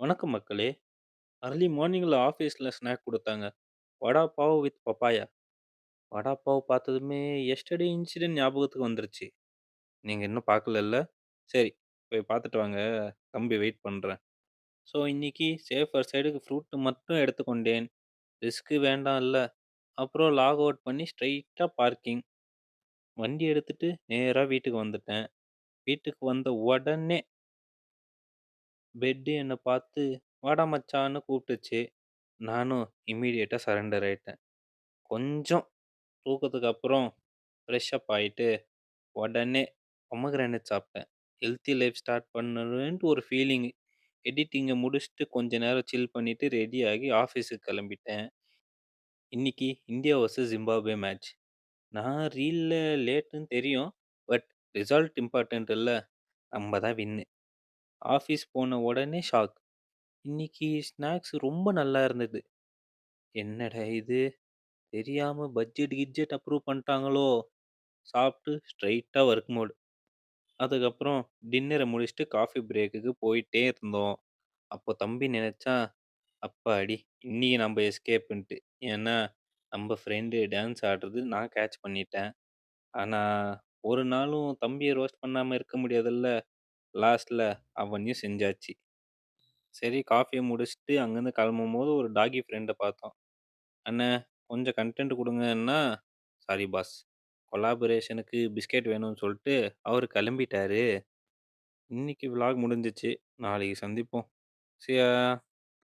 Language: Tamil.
வணக்கம் மக்களே! அர்லி மார்னிங்ல ஆஃபீஸ்ல ஸ்நாக் குடுத்தாங்க. வடா பாவ் வித் பப்பாயா. வடா பாவ் பார்த்ததுமே எஸ்டர்டே இன்சிடென்ட் ஞாபகத்துக்கு வந்துருச்சு. நீங்க இன்னும் பார்க்கலல்ல? சரி, போய் பார்த்துட்டு வாங்க. தம்பி வெயிட் பண்றேன். ஸோ இன்னைக்கு சேஃபர் சைடுக்கு ஃப்ரூட் மட்டும் எடுத்துக்கொண்டேன். ரிஸ்க் வேண்டாம்ல. அப்புறம் லாக் அவுட் பண்ணி ஸ்ட்ரெயிட்டா பார்க்கிங். வண்டி எடுத்துட்டு நேரா வீட்டுக்கு வந்துட்டேன். வீட்டுக்கு வந்த உடனே பெட் என்ன பார்த்து வாடா மச்சான்னு கூப்பிட்டுச்சு. நானும் இம்மீடியட்டா சரண்டர் ஆயிட்டேன். கொஞ்சம் தூக்கத்துக்கு அப்புறம் ஃப்ரெஷ் அப் ஆயிட்டு, உடனே பொமோகிரானேட் சாப்பிட்டேன். ஹெல்த்தி லைஃப் ஸ்டார்ட் பண்ணணுன்ட்டு ஒரு ஃபீலிங். எடிட்டிங்க முடிச்சுட்டு கொஞ்ச நேரம் சில் பண்ணிட்டு ரெடி ஆகி ஆஃபீஸுக்கு கிளம்பிட்டேன். இன்னைக்கு இந்தியா வர்சஸ் ஜிம்பாப்வே மேட்ச். நான் ரீல்ல லேட்டுன்னு தெரியும். பட் ரிசல்ட் இம்பார்ட்டன்ட் இல்ல. நம்ம தான் வின்னு. ஆஃபீஸ் போன உடனே ஷாக். இன்னைக்கு ஸ்நாக்ஸ் ரொம்ப நல்லா இருந்தது. என்னடா இது! தெரியாம பட்ஜெட் கிட்ஜெட் அப்ரூவ் பண்ணிட்டாங்களோ! சாப்பிட்டு ஸ்ட்ரெயிட்டா ஒர்க் மோட். அதுக்கப்புறம் டின்னர முடிச்சுட்டு காஃபி பிரேக்குக்கு போயிட்டே இருந்தோம். அப்போ தம்பி நினைச்சான், அப்பாடி! இன்னைக்கு நம்ம எஸ்கேப்ன்ட்டு. ஏன்னா, நம்ம ஃப்ரெண்டு டான்ஸ் ஆடுறது நான் கேட்ச் பண்ணிட்டேன். ஆனா, ஒரு நாளும் தம்பிய ரோஸ்ட் பண்ணாம இருக்க முடியாதுல்ல. லாஸ்ட்ல அவனையும் செஞ்சாச்சு. சரி காஃபிய முடிச்சுட்டு அங்கேருந்து கிளம்பும்போது ஒரு டாகி ஃப்ரெண்ட பார்த்தோம். "அண்ணே கொஞ்சம் கன்டென்ட் குடுங்கன்னா" "சாரி பாஸ். கொலாபரேஷனுக்கு பிஸ்கெட் வேணும்னு" சொல்லிட்டு அவரு கிளம்பிட்டாரு. இன்னைக்கு விளாக் முடிஞ்சுச்சு. நாளைக்கு சந்திப்போம். சி யா.